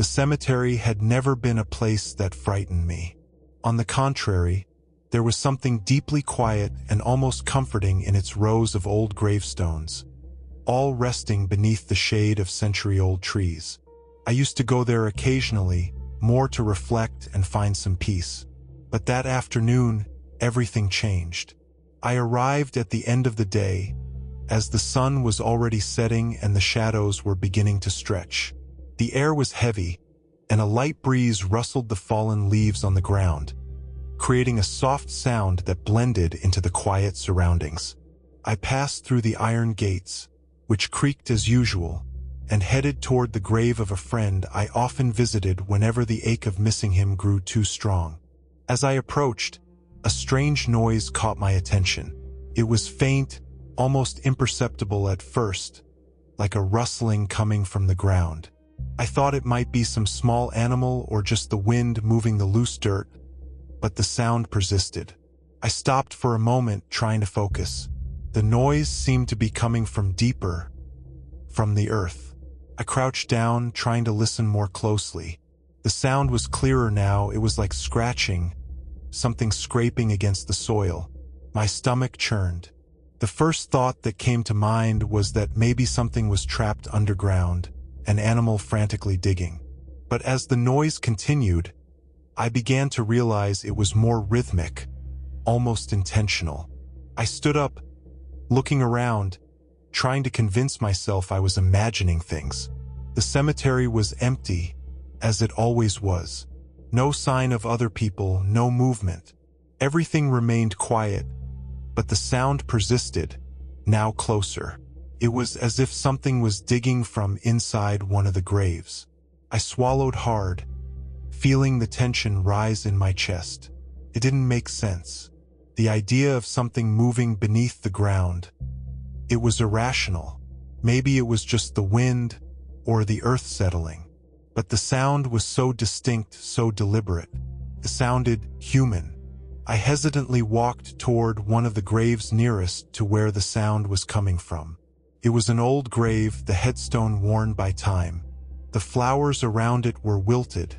The cemetery had never been a place that frightened me. On the contrary, there was something deeply quiet and almost comforting in its rows of old gravestones, all resting beneath the shade of century-old trees. I used to go there occasionally, more to reflect and find some peace. But that afternoon, everything changed. I arrived at the end of the day, as the sun was already setting and the shadows were beginning to stretch. The air was heavy, and a light breeze rustled the fallen leaves on the ground, creating a soft sound that blended into the quiet surroundings. I passed through the iron gates, which creaked as usual, and headed toward the grave of a friend I often visited whenever the ache of missing him grew too strong. As I approached, a strange noise caught my attention. It was faint, almost imperceptible at first, like a rustling coming from the ground. I thought it might be some small animal or just the wind moving the loose dirt, but the sound persisted. I stopped for a moment, trying to focus. The noise seemed to be coming from deeper, from the earth. I crouched down, trying to listen more closely. The sound was clearer now. It was like scratching, something scraping against the soil. My stomach churned. The first thought that came to mind was that maybe something was trapped underground, an animal frantically digging. But as the noise continued, I began to realize it was more rhythmic, almost intentional. I stood up, looking around, trying to convince myself I was imagining things. The cemetery was empty, as it always was. No sign of other people, no movement. Everything remained quiet, but the sound persisted, now closer. It was as if something was digging from inside one of the graves. I swallowed hard, feeling the tension rise in my chest. It didn't make sense. The idea of something moving beneath the ground. It was irrational. Maybe it was just the wind or the earth settling. But the sound was so distinct, so deliberate. It sounded human. I hesitantly walked toward one of the graves nearest to where the sound was coming from. It was an old grave, the headstone worn by time. The flowers around it were wilted,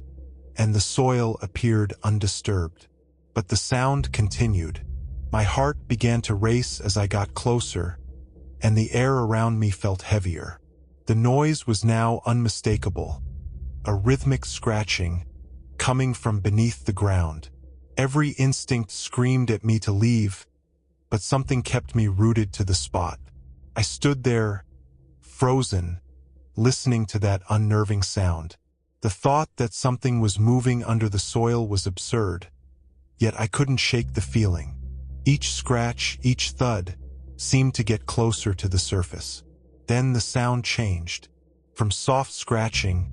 and the soil appeared undisturbed. But the sound continued. My heart began to race as I got closer, and the air around me felt heavier. The noise was now unmistakable. A rhythmic scratching, coming from beneath the ground. Every instinct screamed at me to leave, but something kept me rooted to the spot. I stood there, frozen, listening to that unnerving sound. The thought that something was moving under the soil was absurd, yet I couldn't shake the feeling. Each scratch, each thud, seemed to get closer to the surface. Then the sound changed. From soft scratching,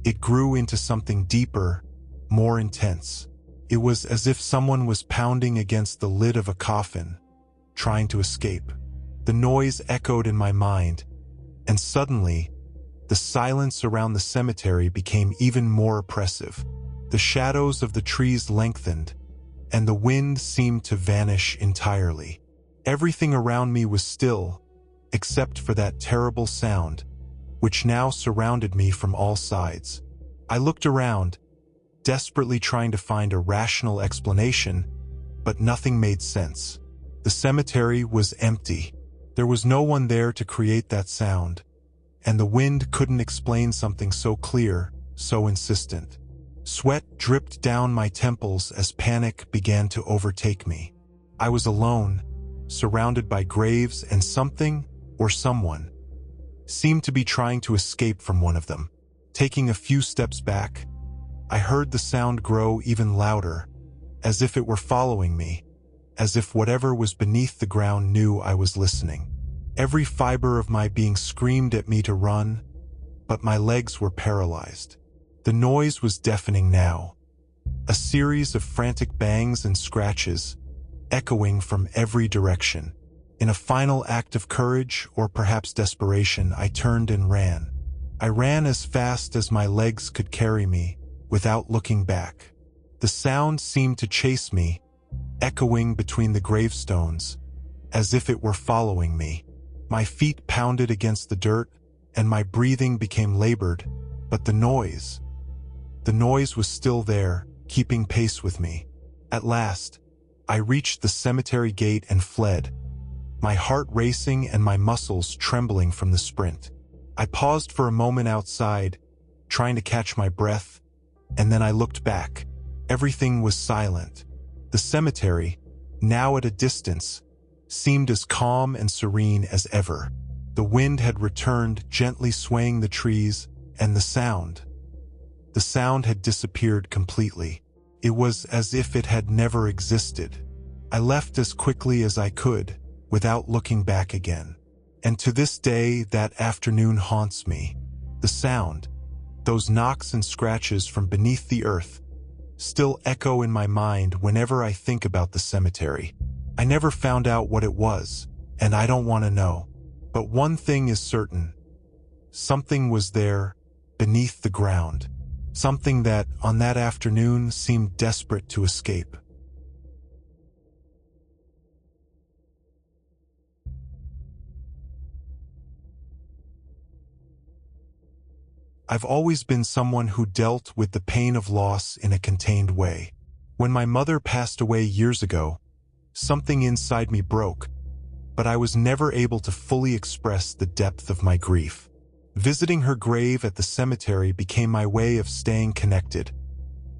it grew into something deeper, more intense. It was as if someone was pounding against the lid of a coffin, trying to escape. The noise echoed in my mind, and suddenly, the silence around the cemetery became even more oppressive. The shadows of the trees lengthened, and the wind seemed to vanish entirely. Everything around me was still, except for that terrible sound, which now surrounded me from all sides. I looked around, desperately trying to find a rational explanation, but nothing made sense. The cemetery was empty. There was no one there to create that sound, and the wind couldn't explain something so clear, so insistent. Sweat dripped down my temples as panic began to overtake me. I was alone, surrounded by graves, and something, or someone, seemed to be trying to escape from one of them. Taking a few steps back, I heard the sound grow even louder, as if it were following me, as if whatever was beneath the ground knew I was listening. Every fiber of my being screamed at me to run, but my legs were paralyzed. The noise was deafening now, a series of frantic bangs and scratches, echoing from every direction. In a final act of courage, or perhaps desperation, I turned and ran. I ran as fast as my legs could carry me, without looking back. The sound seemed to chase me, echoing between the gravestones, as if it were following me. My feet pounded against the dirt, and my breathing became labored, but the noise, The noise was still there, keeping pace with me. At last, I reached the cemetery gate and fled, my heart racing and my muscles trembling from the sprint. I paused for a moment outside, trying to catch my breath, and then I looked back. Everything was silent. The cemetery, now at a distance, seemed as calm and serene as ever. The wind had returned, gently swaying the trees, and the sound had disappeared completely. It was as if it had never existed. I left as quickly as I could, without looking back again. And to this day, that afternoon haunts me. The sound, those knocks and scratches from beneath the earth, still echo in my mind whenever I think about the cemetery. I never found out what it was, and I don't want to know. But one thing is certain. Something was there, beneath the ground. Something that, on that afternoon, seemed desperate to escape. I've always been someone who dealt with the pain of loss in a contained way. When my mother passed away years ago, something inside me broke, but I was never able to fully express the depth of my grief. Visiting her grave at the cemetery became my way of staying connected,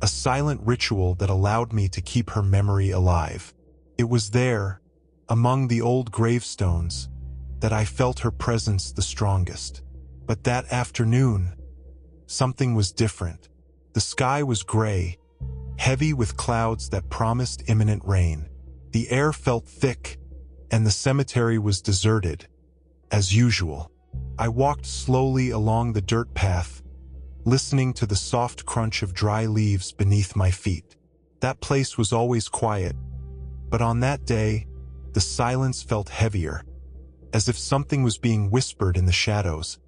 a silent ritual that allowed me to keep her memory alive. It was there, among the old gravestones, that I felt her presence the strongest. But that afternoon, something was different. The sky was gray, heavy with clouds that promised imminent rain. The air felt thick, and the cemetery was deserted, as usual. I walked slowly along the dirt path, listening to the soft crunch of dry leaves beneath my feet. That place was always quiet, but on that day, the silence felt heavier, as if something was being whispered in the shadows,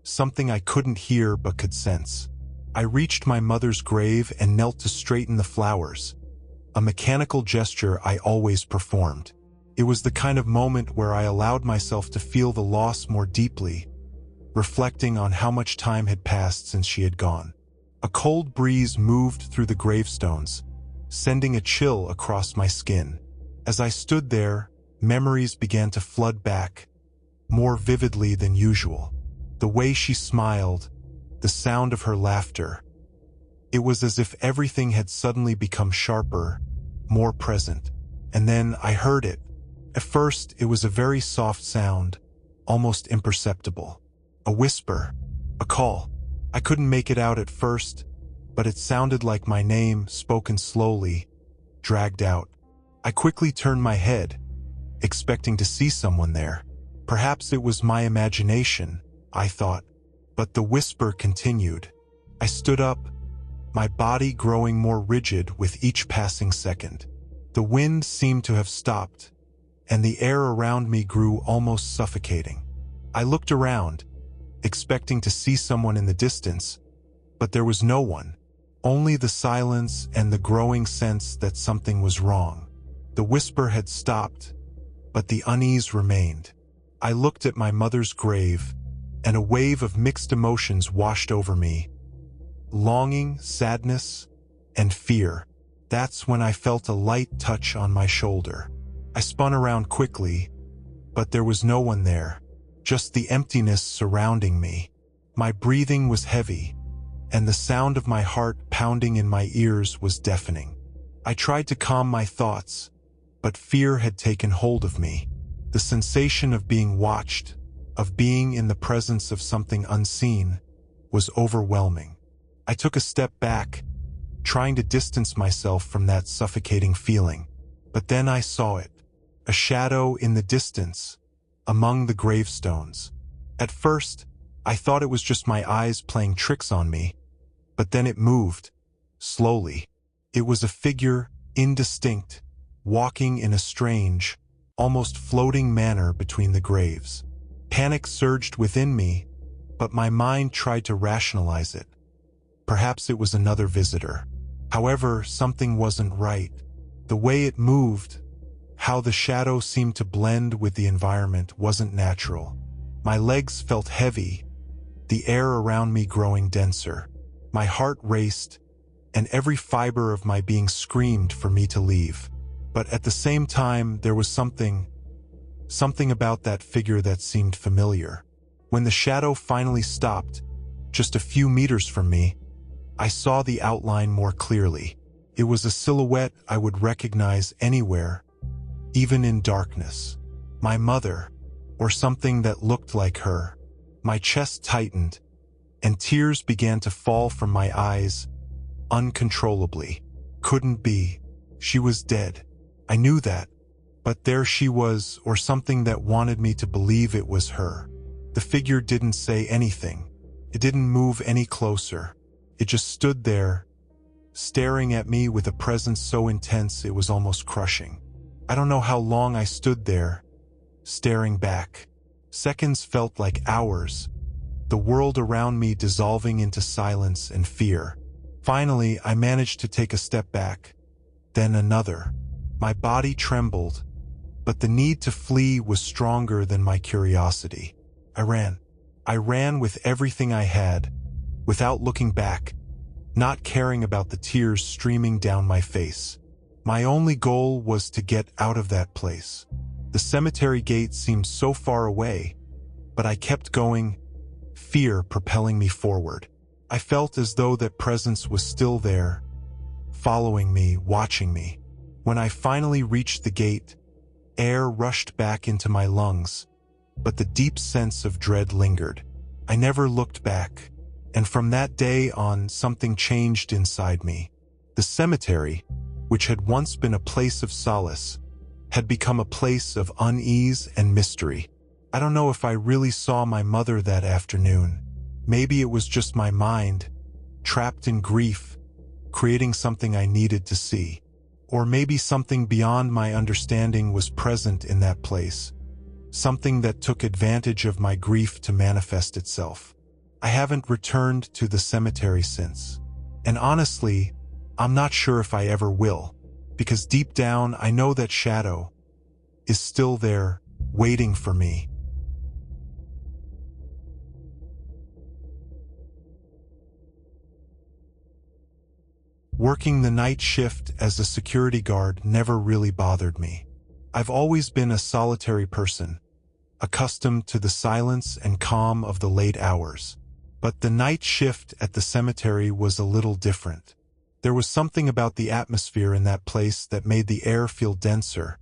something I couldn't hear but could sense. I reached my mother's grave and knelt to straighten the flowers, a mechanical gesture I always performed. It was the kind of moment where I allowed myself to feel the loss more deeply, reflecting on how much time had passed since she had gone. A cold breeze moved through the gravestones, sending a chill across my skin. As I stood there, memories began to flood back, more vividly than usual. The way she smiled, the sound of her laughter. It was as if everything had suddenly become sharper, more present. And then I heard it. At first, it was a very soft sound, almost imperceptible. A whisper, a call. I couldn't make it out at first, but it sounded like my name, spoken slowly, dragged out. I quickly turned my head, expecting to see someone there. Perhaps it was my imagination, I thought. But the whisper continued. I stood up, my body growing more rigid with each passing second. The wind seemed to have stopped, and the air around me grew almost suffocating. I looked around, expecting to see someone in the distance, but there was no one, only the silence and the growing sense that something was wrong. The whisper had stopped, but the unease remained. I looked at my mother's grave, and a wave of mixed emotions washed over me. Longing, sadness, and fear. That's when I felt a light touch on my shoulder. I spun around quickly, but there was no one there, just the emptiness surrounding me. My breathing was heavy, and the sound of my heart pounding in my ears was deafening. I tried to calm my thoughts, but fear had taken hold of me. The sensation of being watched, of being in the presence of something unseen, was overwhelming. I took a step back, trying to distance myself from that suffocating feeling. But then I saw it, a shadow in the distance, among the gravestones. At first, I thought it was just my eyes playing tricks on me, but then it moved, slowly. It was a figure, indistinct, walking in a strange, almost floating manner between the graves. Panic surged within me, but my mind tried to rationalize it. Perhaps it was another visitor. However, something wasn't right. The way it moved, how the shadow seemed to blend with the environment, wasn't natural. My legs felt heavy, the air around me growing denser. My heart raced, and every fiber of my being screamed for me to leave. But at the same time, there was something about that figure that seemed familiar. When the shadow finally stopped, just a few meters from me, I saw the outline more clearly. It was a silhouette I would recognize anywhere, even in darkness. My mother, or something that looked like her. My chest tightened, and tears began to fall from my eyes uncontrollably. Couldn't be. She was dead. I knew that. But there she was, or something that wanted me to believe it was her. The figure didn't say anything. It didn't move any closer. It just stood there, staring at me with a presence so intense it was almost crushing. I don't know how long I stood there, staring back. Seconds felt like hours, the world around me dissolving into silence and fear. Finally, I managed to take a step back, then another. My body trembled, but the need to flee was stronger than my curiosity. I ran. I ran with everything I had, without looking back, not caring about the tears streaming down my face. My only goal was to get out of that place. The cemetery gate seemed so far away, but I kept going, fear propelling me forward. I felt as though that presence was still there, following me, watching me. When I finally reached the gate, air rushed back into my lungs, but the deep sense of dread lingered. I never looked back, and from that day on, something changed inside me. The cemetery, which had once been a place of solace, had become a place of unease and mystery. I don't know if I really saw my mother that afternoon. Maybe it was just my mind, trapped in grief, creating something I needed to see. Or maybe something beyond my understanding was present in that place, something that took advantage of my grief to manifest itself. I haven't returned to the cemetery since. And honestly, I'm not sure if I ever will, because deep down I know that shadow is still there, waiting for me. Working the night shift as a security guard never really bothered me. I've always been a solitary person, accustomed to the silence and calm of the late hours. But the night shift at the cemetery was a little different. There was something about the atmosphere in that place that made the air feel denser,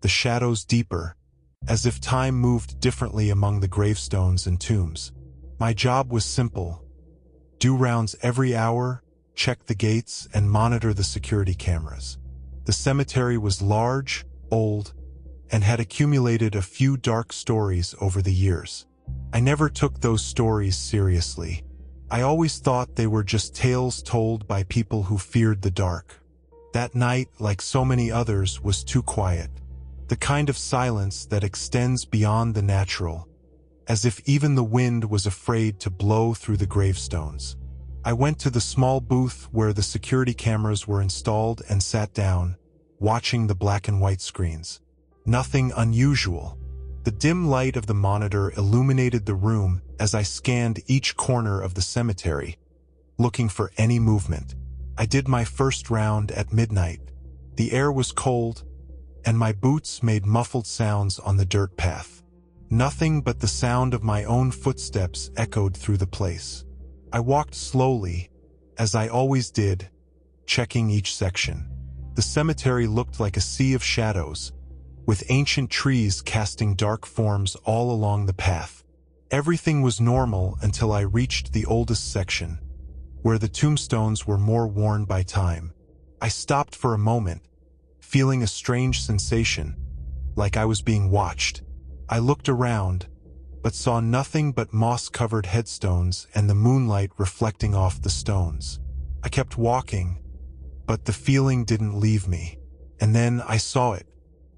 the shadows deeper, as if time moved differently among the gravestones and tombs. My job was simple: do rounds every hour, check the gates, and monitor the security cameras. The cemetery was large, old, and had accumulated a few dark stories over the years. I never took those stories seriously. I always thought they were just tales told by people who feared the dark. That night, like so many others, was too quiet. The kind of silence that extends beyond the natural, as if even the wind was afraid to blow through the gravestones. I went to the small booth where the security cameras were installed and sat down, watching the black and white screens. Nothing unusual. The dim light of the monitor illuminated the room as I scanned each corner of the cemetery, looking for any movement. I did my first round at midnight. The air was cold, and my boots made muffled sounds on the dirt path. Nothing but the sound of my own footsteps echoed through the place. I walked slowly, as I always did, checking each section. The cemetery looked like a sea of shadows, with ancient trees casting dark forms all along the path. Everything was normal until I reached the oldest section, where the tombstones were more worn by time. I stopped for a moment, feeling a strange sensation, like I was being watched. I looked around, but saw nothing but moss-covered headstones and the moonlight reflecting off the stones. I kept walking, but the feeling didn't leave me. And then I saw it.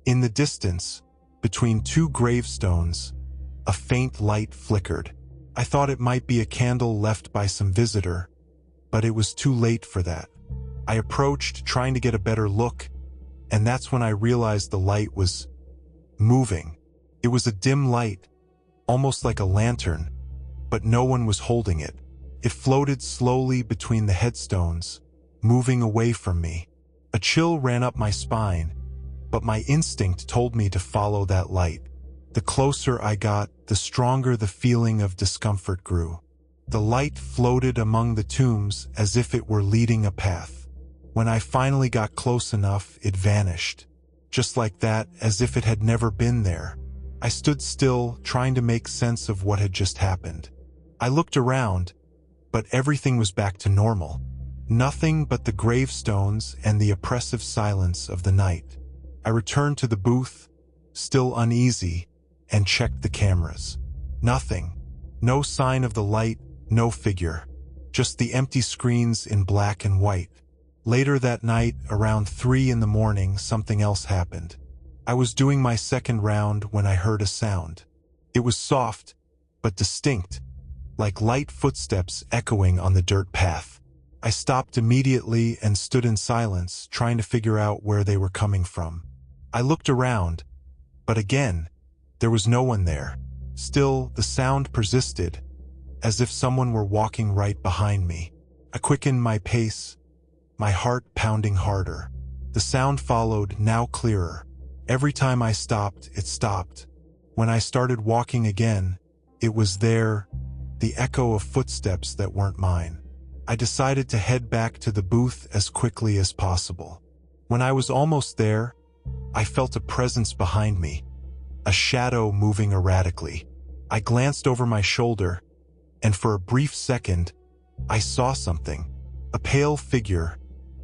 In the distance, between two gravestones, a faint light flickered. I thought it might be a candle left by some visitor, but it was too late for that. I approached, trying to get a better look, and that's when I realized the light was moving. It was a dim light, almost like a lantern, but no one was holding it. It floated slowly between the headstones, moving away from me. A chill ran up my spine, but my instinct told me to follow that light. The closer I got, the stronger the feeling of discomfort grew. The light floated among the tombs as if it were leading a path. When I finally got close enough, it vanished. Just like that, as if it had never been there. I stood still, trying to make sense of what had just happened. I looked around, but everything was back to normal. Nothing but the gravestones and the oppressive silence of the night. I returned to the booth, still uneasy, and checked the cameras. Nothing. No sign of the light, no figure. Just the empty screens in black and white. Later that night, around 3 in the morning, something else happened. I was doing my second round when I heard a sound. It was soft, but distinct, like light footsteps echoing on the dirt path. I stopped immediately and stood in silence, trying to figure out where they were coming from. I looked around, but again, there was no one there. Still, the sound persisted, as if someone were walking right behind me. I quickened my pace, my heart pounding harder. The sound followed, now clearer. Every time I stopped, it stopped. When I started walking again, it was there, the echo of footsteps that weren't mine. I decided to head back to the booth as quickly as possible. When I was almost there, I felt a presence behind me, a shadow moving erratically. I glanced over my shoulder, and for a brief second, I saw something. A pale figure,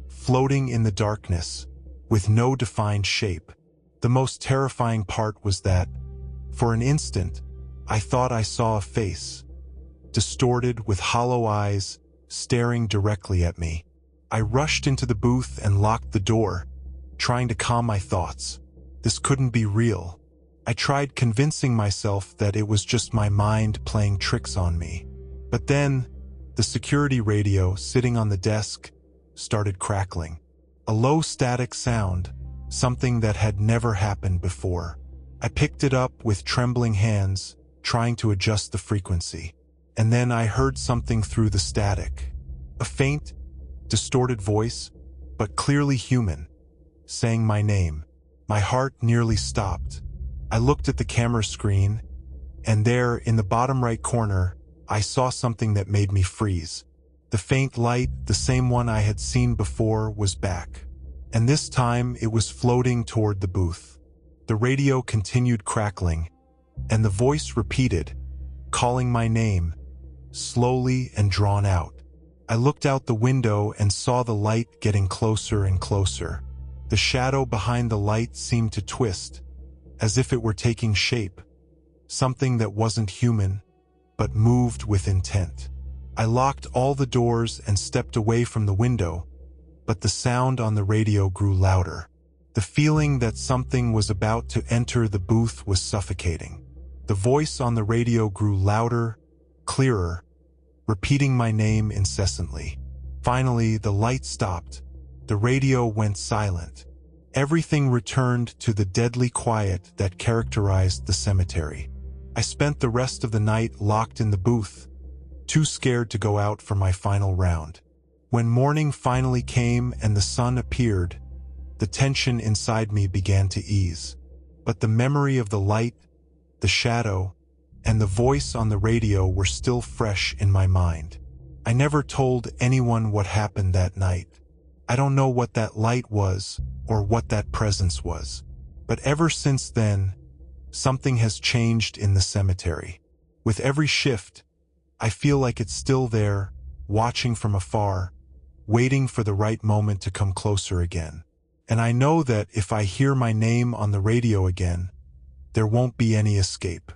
floating in the darkness, with no defined shape. The most terrifying part was that, for an instant, I thought I saw a face, distorted with hollow eyes, staring directly at me. I rushed into the booth and locked the door, trying to calm my thoughts. This couldn't be real. I tried convincing myself that it was just my mind playing tricks on me. But then, the security radio sitting on the desk started crackling. A low static sound, something that had never happened before. I picked it up with trembling hands, trying to adjust the frequency. And then I heard something through the static. A faint, distorted voice, but clearly human, saying my name. My heart nearly stopped. I looked at the camera screen, and there, in the bottom right corner, I saw something that made me freeze. The faint light, the same one I had seen before, was back. And this time, it was floating toward the booth. The radio continued crackling, and the voice repeated, calling my name, slowly and drawn out. I looked out the window and saw the light getting closer and closer. The shadow behind the light seemed to twist, as if it were taking shape, something that wasn't human, but moved with intent. I locked all the doors and stepped away from the window, but the sound on the radio grew louder. The feeling that something was about to enter the booth was suffocating. The voice on the radio grew louder, clearer, repeating my name incessantly. Finally, the light stopped. The radio went silent. Everything returned to the deadly quiet that characterized the cemetery. I spent the rest of the night locked in the booth, too scared to go out for my final round. When morning finally came and the sun appeared, the tension inside me began to ease. But the memory of the light, the shadow, and the voice on the radio were still fresh in my mind. I never told anyone what happened that night. I don't know what that light was or what that presence was. But ever since then, something has changed in the cemetery. With every shift, I feel like it's still there, watching from afar, waiting for the right moment to come closer again. And I know that if I hear my name on the radio again, there won't be any escape.